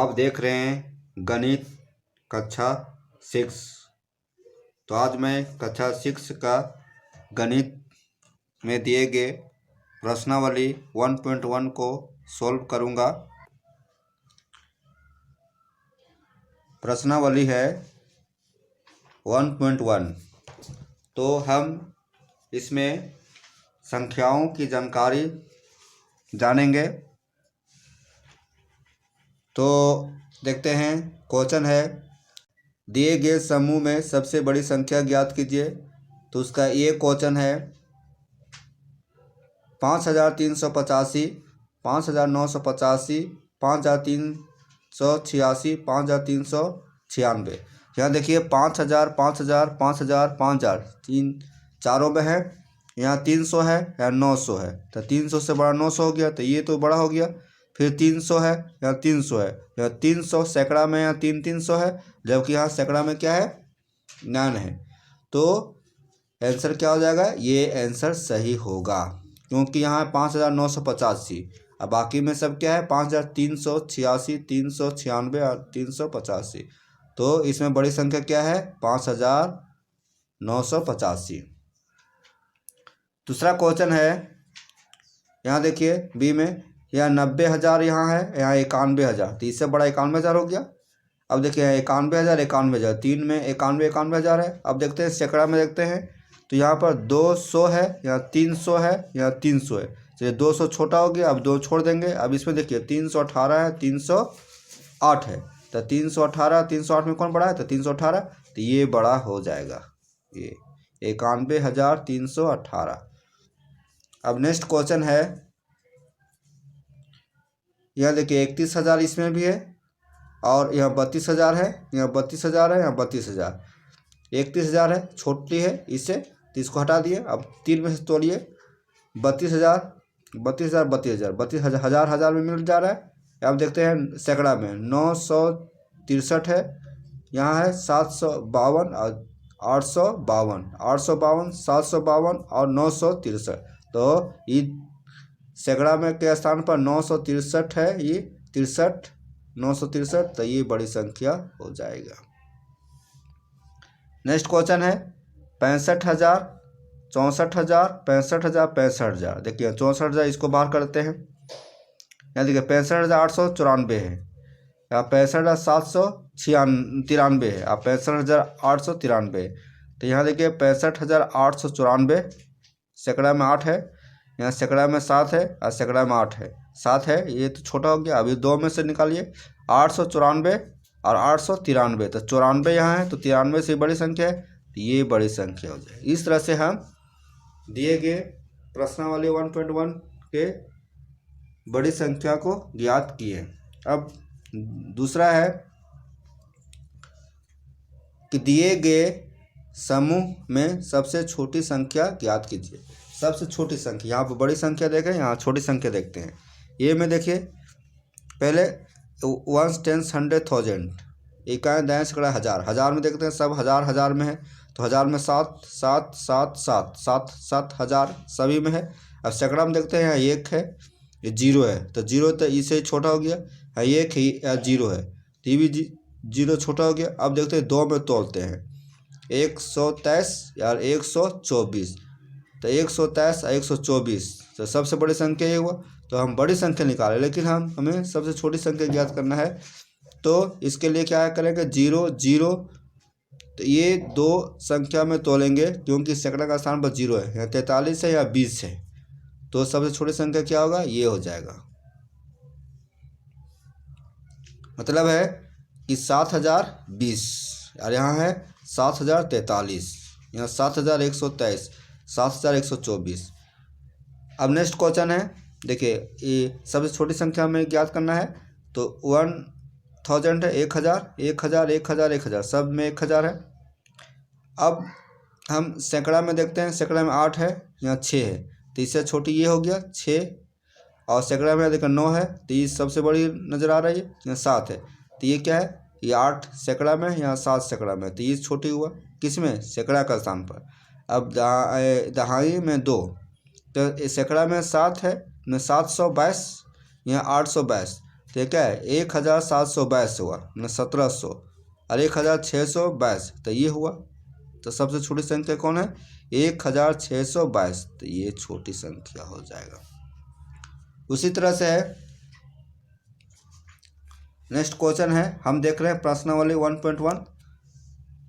आप देख रहे हैं गणित कक्षा 6। तो आज मैं कक्षा 6 का गणित में दिए गए प्रश्नावली 1.1 को सॉल्व करूंगा। प्रश्नावली है 1.1। तो हम इसमें संख्याओं की जानकारी जानेंगे। तो देखते हैं, क्वेश्चन है दिए गए समूह में सबसे बड़ी संख्या ज्ञात कीजिए। तो उसका ये क्वेश्चन है 5385, 5985, 5386, 5396। यहाँ देखिए 5000, 5000, 5000, 5000 तीन चारों में है। यहाँ 300 है, यहाँ 900 है। तो 300 से बड़ा 900 हो गया, तो ये तो बड़ा हो गया। फिर 300 है, यहाँ 300 है, यहाँ 300 सैकड़ा में, यहाँ 300 है, जबकि यहाँ सैकड़ा में क्या है, 9 है। तो आंसर क्या हो जाएगा, ये आंसर सही होगा, क्योंकि यहाँ 5985। अब बाकी में सब क्या है, 5386, 396 और 385। तो इसमें बड़ी संख्या क्या है, 5985। दूसरा क्वेश्चन है, यहाँ देखिए बी में, यहाँ 90,000 यहाँ है, यहाँ 91,000। तो इससे बड़ा 91,000 हो गया। अब देखिए 91,000, 91,000, तीन में 91,000 है। अब देखते हैं सैकड़ा में, देखते हैं। तो यहाँ पर 200 है, यहाँ 300 है, यहाँ 300 है। चलिए 200 छोटा हो गया, अब 2 छोड़ देंगे। अब इसमें देखिए 318 है, 308 है। तो 318, 308 में कौन बड़ा है, तो 318। तो ये बड़ा हो जाएगा, ये 91,318। अब नेक्स्ट क्वेश्चन है, यहाँ देखिए 31,000 इसमें भी है, और यहाँ 32,000 है, यहाँ 32,000 है, यहाँ 32,000। 31,000 है, छोटी है इससे, तो इसको हटा दिए। अब 3 में से तोड़िए, 32,000, 32,000, 32,000, 32,000 हज़ार में मिल जा रहा है। अब देखते हैं सैकड़ा में, 963 है, यहाँ है 752 और 852, 852, 752 और 963। तो ये सैकड़ा में के स्थान पर 963 है, ये 63, 963। तो ये बड़ी संख्या हो जाएगा। नेक्स्ट क्वेश्चन है 65,000, 64,000, 65,000, 65,000। देखिए 64,000 इसको बाहर करते हैं। यहाँ देखिए 65,894 है, यहाँ 65,793 है, अब 65,893। तो यहाँ देखिए 65,894, सैकड़ा में 8 है, यहाँ सैकड़ा में 7 है और सैकड़ा में 8 है, 7 है। ये तो छोटा हो गया। अभी 2 में से निकालिए, 894 और 893। तो 94 यहाँ है, तो 93 से बड़ी संख्या है, तो ये बड़ी संख्या हो जाए। इस तरह से हम दिए गए प्रश्नावली 1.1 के बड़ी संख्या को ज्ञात किए। अब दूसरा है कि दिए गए समूह में सबसे छोटी संख्या ज्ञात कीजिए। सबसे छोटी संख्या, यहाँ पर बड़ी संख्या देखें, यहाँ छोटी संख्या देखते हैं। ये में देखिए पहले 1, 10, 100, 1000, इकाई दाएं सैकड़ा हज़ार, हज़ार में देखते हैं सब हज़ार, हज़ार में है। तो हज़ार में 7, 7, 7, 7, 7, 7 हज़ार सभी में है। अब सैकड़ा में देखते हैं, यहाँ 1 है, ये 0 है, तो 0 तो इससे छोटा हो गया, यहाँ 1 है, यहाँ 0 है, तो ये भी 0 छोटा हो गया। अब देखते हैं 2 में तोलते हैं, 123 यार 124। तो 123 और 124, तो सबसे बड़ी संख्या ये हुआ। तो हम बड़ी संख्या निकालें, लेकिन हमें सबसे छोटी संख्या ज्ञात करना है। तो इसके लिए क्या करेंगे, 0, 0। तो ये 2 संख्या में तोलेंगे, क्योंकि सैकड़ा का स्थान पर 0 है, यहाँ 43 है, या 20 है। तो सबसे छोटी संख्या क्या होगा, ये हो जाएगा। मतलब है कि 7,020 और यहाँ है 7,043, यहाँ 7,123, 7,124। अब नेक्स्ट क्वेश्चन है, देखिए ये सबसे छोटी संख्या में ज्ञात करना है। तो 1000 है, 1,000, 1,000, 1,000, 1,000, सब में 1,000 है। अब हम सैकड़ा में देखते हैं, सैकड़ा में 8 है, यहाँ 6 है, तो इससे छोटी ये हो गया 6। और सैकड़ा में देखो 9 है, तो ये सबसे बड़ी नज़र आ रही है, यहाँ 7 है। तो ये क्या है, ये 8 सैकड़ा में, यहाँ 7 सैकड़ा में, तो ये छोटी हुआ किस में, सैकड़ा का स्थान पर। अब दहाई में 2, तो सैकड़ा में 7 है, में 722, यहाँ 822। तो क्या है 1722 हुआ न 1700 और 1622 तो ये हुआ। तो सबसे छोटी संख्या कौन है 1622, तो ये छोटी संख्या हो जाएगा। उसी तरह से है नेक्स्ट क्वेश्चन है, हम देख रहे हैं प्रश्नावली 1.1।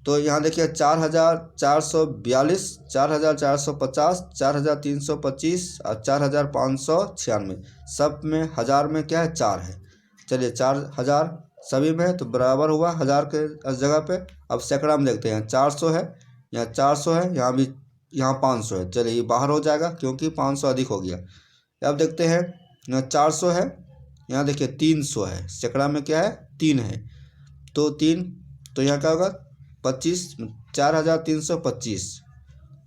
तो यहाँ देखिए 4442, 4450, 4325 और 4596, सब में हज़ार में क्या है 4 है। चलिए 4000 सभी में है तो बराबर हुआ हज़ार के जगह पे। अब सैकड़ा में देखते हैं 400 है, यहाँ 400 है, यहाँ भी यहाँ 500 है। चलिए ये बाहर हो जाएगा क्योंकि 500 अधिक हो गया। अब देखते हैं यहाँ 400 है, यहाँ देखिए 300 है, सैकड़ा में क्या है 3 है, तो 3, तो यहाँ क्या होगा 25, 4325।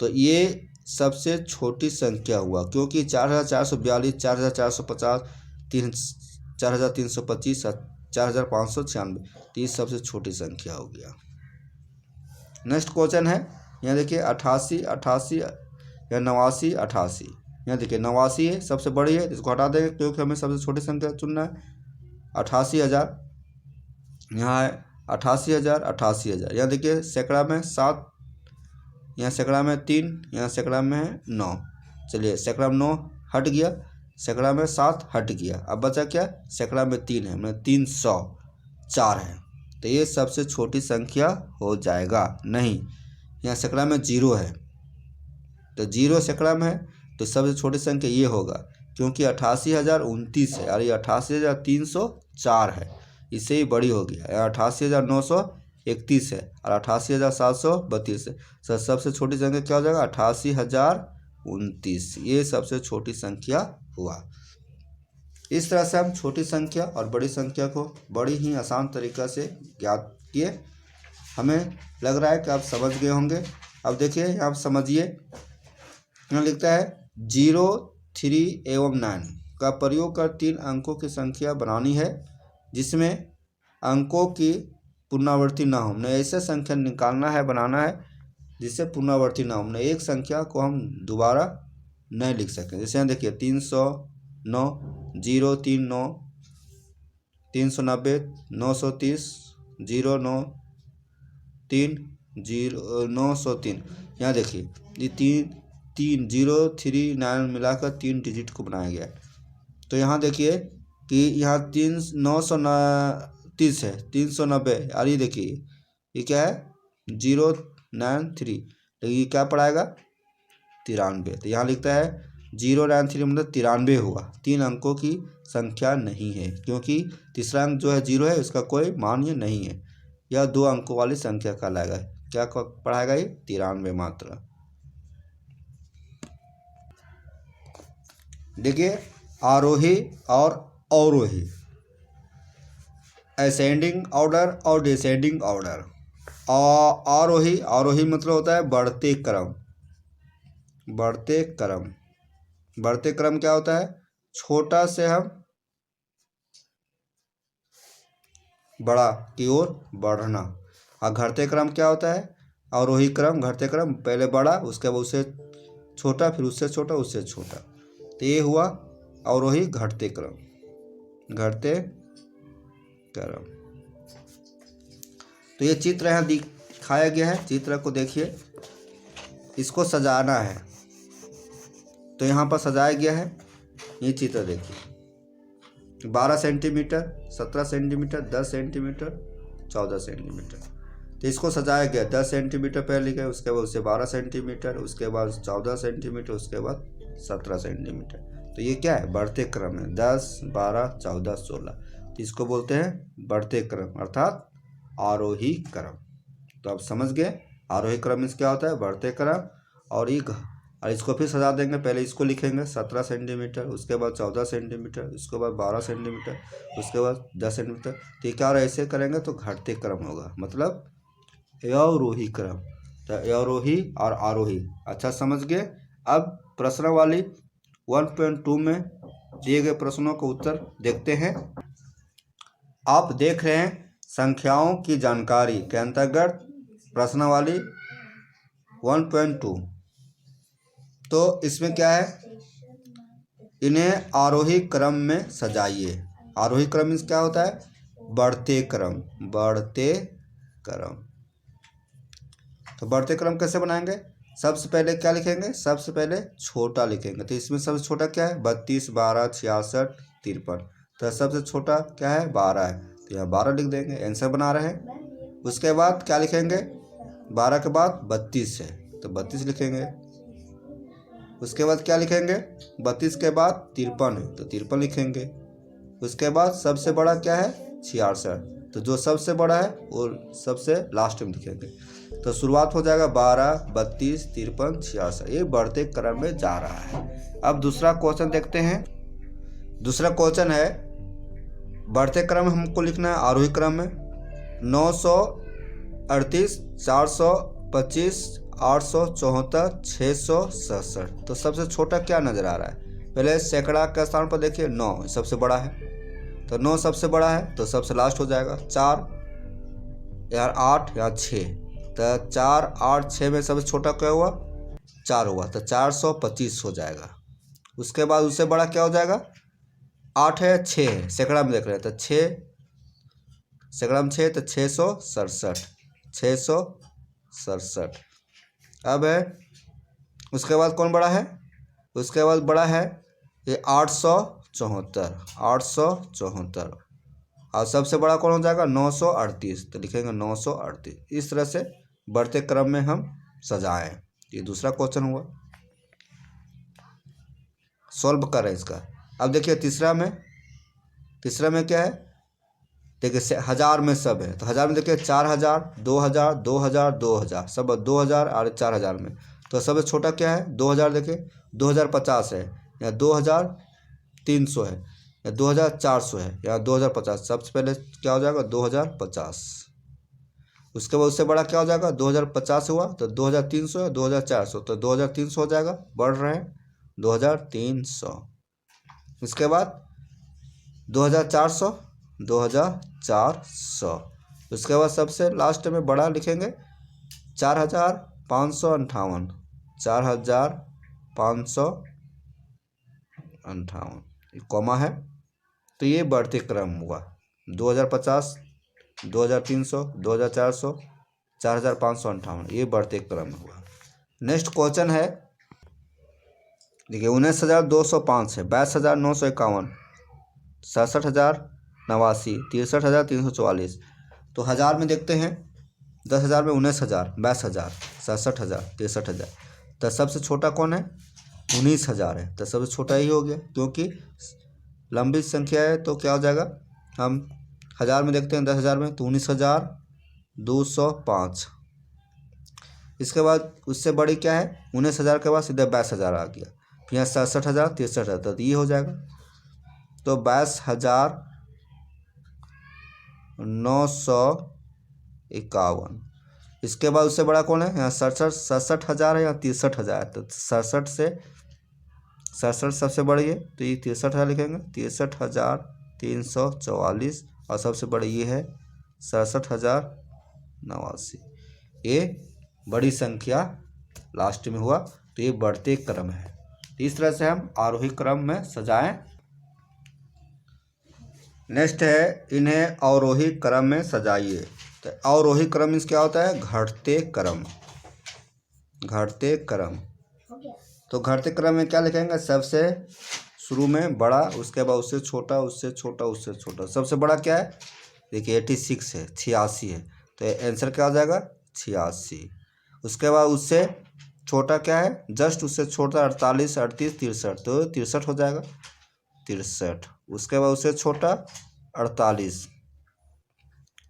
तो ये सबसे छोटी संख्या हुआ क्योंकि 4442, 4450, 4325 और 4596, तो ये सबसे छोटी संख्या हो गया। नेक्स्ट क्वेश्चन है, यहाँ देखिए 88, 88 या 89, 88, यहाँ देखिए 89 है सबसे बड़ी है, इसको हटा देंगे क्योंकि हमें सबसे छोटी संख्या चुनना है। 88,000 यहाँ है, 88,000, 88,000, यहाँ देखिए सैकड़ा में 7, यहाँ सैकड़ा में 3, यहाँ सैकड़ा में है 9। चलिए सैकड़ा में 9 हट गया, सैकड़ा में 7 हट गया, अब बचा क्या सैकड़ा में 3 है, मतलब 304 है, तो ये सबसे छोटी संख्या हो जाएगा। नहीं, यहाँ सैकड़ा में 0 है, तो 0 सैकड़ा में है तो सबसे छोटी संख्या ये होगा क्योंकि 88,029 है और ये 88,304 है, इससे ही बड़ी हो गया। 88,931 है और 88,732 है, तो सबसे छोटी संख्या क्या हो जाएगा 88,029, ये सबसे छोटी संख्या हुआ। इस तरह से हम छोटी संख्या और बड़ी संख्या को बड़ी ही आसान तरीक़ा से ज्ञात किए। हमें लग रहा है कि आप समझ गए होंगे। अब देखिए आप समझिए, यहाँ लिखता है 0, 3 एवं 9 का प्रयोग कर 3 अंकों की संख्या बनानी है जिसमें अंकों की पुनरावृत्ति ना हो। हमने ऐसे संख्या निकालना है, बनाना है जिससे पुनरावृत्ति ना हो। हमने एक संख्या को हम दोबारा नहीं लिख सकें। जैसे यहाँ देखिए 309, 039, 390, 930, 093, 903। यहाँ देखिए ये 3 0 3 9 मिलाकर 3 डिजिट को बनाया गया है। तो यहाँ देखिए कि यहाँ 930 है, 390, और ये देखिए ये क्या है 093, तो ये क्या पड़ाएगा 93। तो यहाँ लिखता है 093 मतलब 93 हुआ। 3 अंकों की संख्या नहीं है क्योंकि तीसरा अंक जो है 0 है, इसका कोई मान ये नहीं है, यह 2 अंकों वाली संख्या कहलाएगा। क्या पढ़ाएगा ये 93 मात्र। देखिए आरोही और अवरोही, असेंडिंग ऑर्डर और डिसेंडिंग ऑर्डर। आरोही, आरोही मतलब होता है बढ़ते क्रम। बढ़ते क्रम, बढ़ते क्रम क्या होता है छोटा से हम बड़ा की ओर बढ़ना। और घटते क्रम क्या होता है आरोही क्रम, घटते क्रम पहले बड़ा, उसके बाद उससे छोटा, फिर उससे छोटा, उससे छोटा। तो ये हुआ अवरोही घटते क्रम, घटते क्रम। तो ये चित्र यहाँ दिखाया गया है, चित्र को देखिए, इसको सजाना है तो यहाँ पर सजाया गया है। ये चित्र देखिए 12 सेंटीमीटर, 17 सेंटीमीटर, 10 सेंटीमीटर, 14 सेंटीमीटर। तो इसको सजाया गया 10 सेंटीमीटर पहले लिखा है, उसके बाद उससे 12 सेंटीमीटर, उसके बाद 14 सेंटीमीटर, उसके बाद 17 सेंटीमीटर। तो ये क्या है बढ़ते क्रम है 10, 12, 14, 16। तो इसको बोलते हैं बढ़ते क्रम अर्थात आरोही क्रम। तो आप समझ गए आरोही क्रम इस क्या होता है बढ़ते क्रम। और इसको फिर सजा देंगे, पहले इसको लिखेंगे 17 सेंटीमीटर, उसके बाद 14 सेंटीमीटर, उसके बाद 12 सेंटीमीटर, उसके बाद 10 सेंटीमीटर। तो क्या और ऐसे करेंगे तो घटते क्रम होगा, मतलब अवरोही क्रम। तो अवरोही और आरोही अच्छा समझ गए। अब प्रश्नावली 1.2 में दिए गए प्रश्नों का उत्तर देखते हैं। आप देख रहे हैं संख्याओं की जानकारी के अंतर्गत प्रश्नावली 1.2। तो इसमें क्या है इन्हें आरोही क्रम में सजाइए। आरोही क्रम मीन्स क्या होता है? बढ़ते क्रम, बढ़ते क्रम। तो बढ़ते क्रम कैसे बनाएंगे? सबसे पहले क्या लिखेंगे? सबसे पहले छोटा लिखेंगे। तो इसमें सबसे छोटा क्या है? 32, 12, 66, 53। तो सबसे छोटा क्या है? 12 है, तो यहाँ 12 लिख देंगे, आंसर बना रहे हैं। उसके बाद क्या लिखेंगे? 12 के बाद 32 है, तो 32 लिखेंगे। उसके बाद क्या लिखेंगे? 32 के बाद 53 है, तो 53 लिखेंगे। उसके बाद सबसे बड़ा क्या है? 66, तो जो सबसे बड़ा है वो सबसे लास्ट में लिखेंगे। तो शुरुआत हो जाएगा 12, 32, 53, 66, ये बढ़ते क्रम में जा रहा है। अब दूसरा क्वेश्चन देखते हैं। दूसरा क्वेश्चन है, बढ़ते क्रम हमको लिखना है आरोही क्रम में। 938, 425, 874, 667। तो सबसे छोटा क्या नजर आ रहा है? पहले सैकड़ा के स्थान पर देखिए 9 सबसे बड़ा है, तो 9 सबसे बड़ा है, तो सबसे लास्ट हो जाएगा। 4 यार 8 या 6, तो 4, 8, 6 में सबसे छोटा क्या हुआ? 4 हुआ, तो 425 हो जाएगा। उसके बाद उससे बड़ा क्या हो जाएगा? 8 है, 6 है, सैकड़ा में देख रहे हैं, तो 6 सैकड़ा में 6, तो 667, 667। अब है उसके बाद कौन बड़ा है? उसके बाद बड़ा है ये 874, 874। और सबसे बड़ा कौन हो जाएगा? 938, तो लिखेंगे 938। इस तरह से बढ़ते क्रम में हम सजाएं। ये दूसरा क्वेश्चन हुआ, सॉल्व करें इसका। अब देखिए तीसरा में क्या है? देखिए हजार में सब है, तो हजार में देखिए 4000, 2000, 2000, 2000, सब 2000 और 4000 में। तो सबसे छोटा क्या है? 2000, देखिए 2050 है, या 2300 है, या 2400 है, या 2050। सबसे पहले क्या हो जाएगा? 2050। उसके बाद उससे बड़ा क्या हो जाएगा? 2050 हुआ, तो 2300 है, 2400, तो 2300 हो जाएगा, बढ़ रहे हैं 2300। उसके बाद 2400, 2400। उसके बाद सबसे लास्ट में बड़ा लिखेंगे 4558, 4558, कॉमा है, तो ये बढ़ते क्रम हुआ। 2050, 2300, 2400, 4558, ये बढ़ते क्रम हुआ। नेक्स्ट क्वेश्चन है, देखिए 19,205 है, 22,951, 67,089, 63,344। तो हज़ार में देखते हैं, 10,000 में 19,000, 22,000, 67,000, 63,000। तो सबसे छोटा कौन है? 19,000 है, तो सबसे छोटा ही हो गया, क्योंकि लंबी संख्या है। तो क्या हो जाएगा? हम हज़ार में देखते हैं, 10,000 में, तो 19,205। इसके बाद उससे बड़ी क्या है? 19,000 के बाद सीधे 22,000 आ गया, फिर यहाँ 67,000, 63,000, तो ये हो जाएगा। तो 22,951। इसके बाद उससे बड़ा कौन है? यहाँ 67,000 है, यहाँ 63,000 है, तो 67 सबसे बड़ी है, तो ये 63,000 लिखेंगे, 63,344। और सबसे बड़ी ये है 67,089। ये बड़ी संख्या लास्ट में हुआ, तो ये बढ़ते क्रम है। तो इस तरह से हम आरोही क्रम में सजाएं। नेक्स्ट है, इन्हें अवरोही क्रम में सजाइए। तो अवरोही क्रम मीन्स क्या होता है? घटते क्रम, घटते क्रम। तो घटते क्रम में क्या लिखेंगे? सबसे शुरू में बड़ा, उसके बाद उससे छोटा, उससे छोटा, उससे छोटा। सबसे बड़ा क्या है? देखिए 86 है, 86 है, तो आंसर क्या हो जाएगा? 86। उसके बाद उससे छोटा क्या है? जस्ट उससे छोटा 48, 38, 63, तो 63 हो जाएगा, 63। उसके बाद उससे छोटा 48।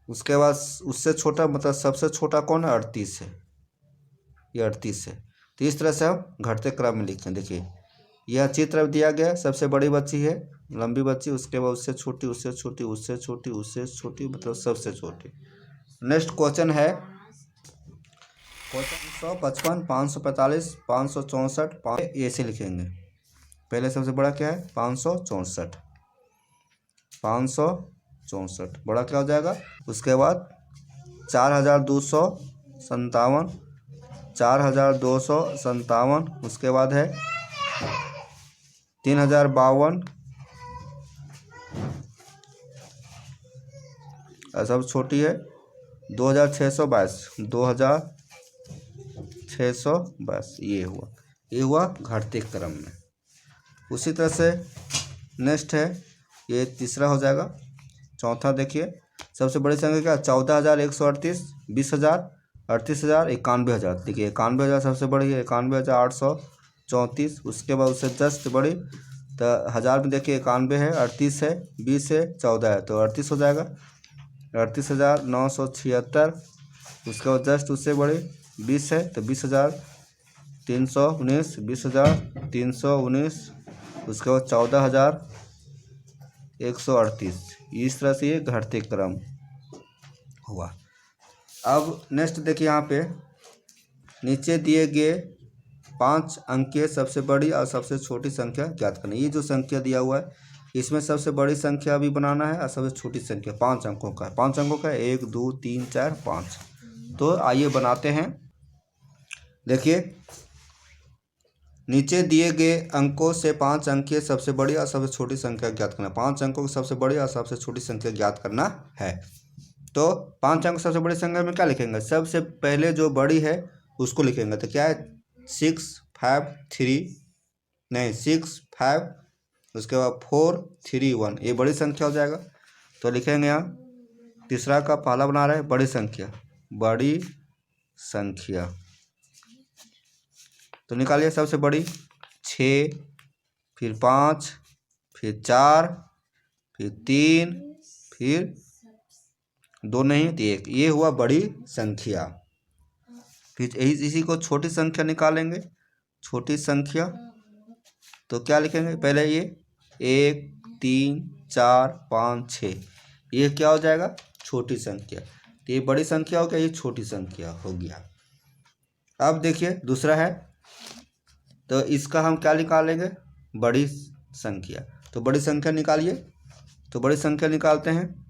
उसके बाद उससे छोटा, मतलब सबसे छोटा कौन है? 38 है, ये 38 है। तो इस तरह से हम घटते क्रम में लिखें। देखिए यह चित्र दिया गया है, सबसे बड़ी बच्ची है, लंबी बच्ची, उसके बाद उससे छोटी, उससे छोटी, उससे छोटी, उससे छोटी, मतलब सबसे छोटी। नेक्स्ट क्वेश्चन है, क्वेश्चन 155, 545, 564, ऐसे लिखेंगे। पहले सबसे बड़ा क्या है? 564, 564 बड़ा क्या हो जाएगा? उसके बाद 4,257, 4,257। उसके बाद है 3,052, और सबसे छोटी है 2622, 2622। ये हुआ घटते क्रम में। उसी तरह से नेक्स्ट है, ये तीसरा हो जाएगा। चौथा देखिए, सबसे बड़ी संख्या क्या, 14,138, 20,000, 38,000, 91,000। देखिए 91,000 सबसे बड़ी है, 91,834। उसके बाद उससे जस्ट बड़ी तो हज़ार में देखिए 91 है, 38 है, 20 है, 14 है, तो 38 हो जाएगा, 38,976। उसके बाद जस्ट उससे बड़ी 20 है, तो 20,319, 20,319। उसके बाद 14,138। इस तरह से ये घटते क्रम हुआ। अब नेक्स्ट देखिए, यहाँ पे नीचे दिए गए 5 अंकीय सबसे बड़ी और सबसे छोटी संख्या ज्ञात करनी। ये जो संख्या दिया हुआ है इसमें सबसे बड़ी संख्या भी बनाना है और सबसे छोटी संख्या 5 अंकों का है। 5 अंकों का 1 2 3 4 5। तो आइए बनाते हैं। देखिए नीचे दिए गए अंकों से 5 अंकीय सबसे बड़ी और सबसे छोटी संख्या ज्ञात करना। 5 अंकों की सबसे बड़ी और सबसे छोटी संख्या ज्ञात करना है। तो 5 अंक सबसे बड़ी संख्या में क्या लिखेंगे, सबसे पहले जो बड़ी है उसको लिखेंगे। तो क्या है 6 5 3 नहीं 6 5, उसके बाद 4 3 1, ये बड़ी संख्या हो जाएगा। तो लिखेंगे यहाँ तीसरा का पहला बना रहे हैं बड़ी संख्या, बड़ी संख्या। तो निकालिए सबसे बड़ी 6, फिर 5, फिर 4, फिर 3, फिर 2 नहीं तो 1। ये हुआ बड़ी संख्या। फिर इसी को छोटी संख्या निकालेंगे। छोटी संख्या तो क्या लिखेंगे, पहले ये 1 3 4 5 6, ये क्या हो जाएगा छोटी संख्या। तो ये बड़ी संख्या हो गया, ये छोटी संख्या हो गया। अब देखिए दूसरा है, तो इसका हम क्या निकालेंगे, बड़ी संख्या। तो बड़ी संख्या निकालिए। तो बड़ी संख्या निकालते हैं।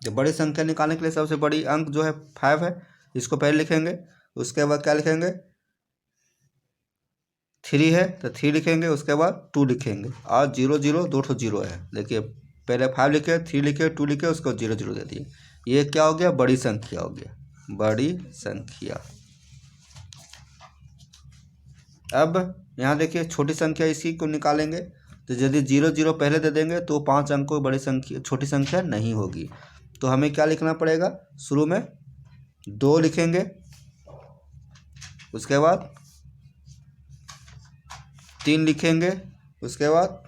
तो बड़ी संख्या निकालने के लिए सबसे बड़ी अंक जो है 5 है, इसको पहले लिखेंगे। उसके बाद क्या लिखेंगे, 3 है तो 3 लिखेंगे। उसके बाद 2 लिखेंगे और 0 0 2 ठो 0 है। देखिए पहले 5 लिखे, 3 लिखे, 2 लिखे, उसके बाद 0 0 दे दिए। ये क्या हो गया, बड़ी संख्या हो गया, बड़ी संख्या। अब यहाँ देखिए छोटी संख्या, इसी को निकालेंगे। तो यदि 0 0 पहले दे देंगे तो 5 अंकों की बड़ी संख्या छोटी संख्या नहीं होगी। तो हमें क्या लिखना पड़ेगा, शुरू में 2 लिखेंगे, उसके बाद 3 लिखेंगे, उसके बाद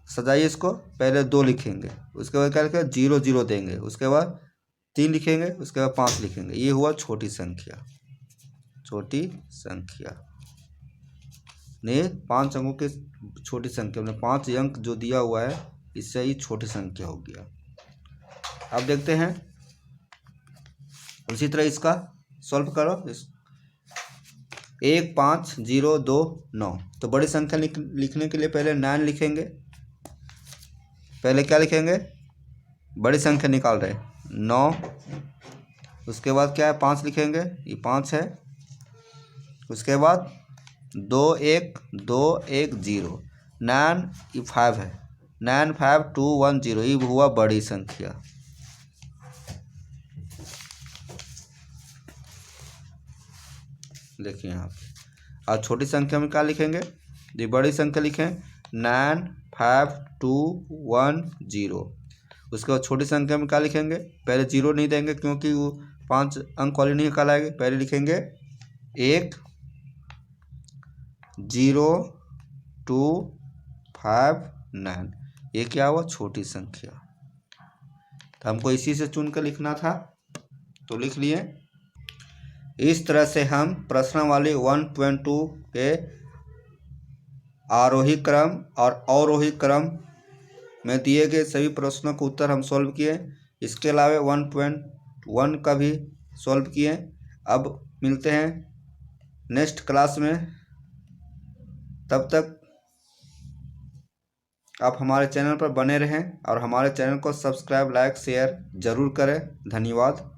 सजाइए इसको, पहले 2 लिखेंगे, उसके बाद क्या लिखेंगे 0 0 देंगे, उसके बाद 3 लिखेंगे, उसके बाद 5 लिखेंगे। ये हुआ छोटी संख्या। छोटी संख्या ने 5 अंकों के छोटी संख्या में 5 अंक जो दिया हुआ है इससे ही छोटी संख्या हो गया। अब देखते हैं उसी तरह इसका सॉल्व करो। 1 5 0 2 9। तो बड़ी संख्या लिखने के लिए पहले 9 लिखेंगे। पहले क्या लिखेंगे, बड़ी संख्या निकाल रहे 9। उसके बाद क्या है 5 लिखेंगे, ये 5 है। उसके बाद 2 1 2 1 0, 9 ये 5 है, 9 5 2 1 0, ये हुआ बड़ी संख्या। देखिए यहाँ पे। और छोटी संख्या में क्या लिखेंगे, ये बड़ी संख्या लिखें 9 5 2 1 0। उसके बाद छोटी संख्या में क्या लिखेंगे, पहले 0 नहीं देंगे क्योंकि वो 5 अंक वाली नहीं कहलाएगी। पहले लिखेंगे 1 0 2 5 9, ये क्या हुआ छोटी संख्या। तो हमको इसी से चुन कर लिखना था, तो लिख लिए। इस तरह से हम प्रश्नावली 1.2 के आरोही क्रम और अवरोही क्रम में दिए गए सभी प्रश्नों के उत्तर हम सॉल्व किए। इसके अलावा 1.1 का भी सॉल्व किए। अब मिलते हैं नेक्स्ट क्लास में। तब तक आप हमारे चैनल पर बने रहें और हमारे चैनल को सब्सक्राइब लाइक शेयर ज़रूर करें। धन्यवाद।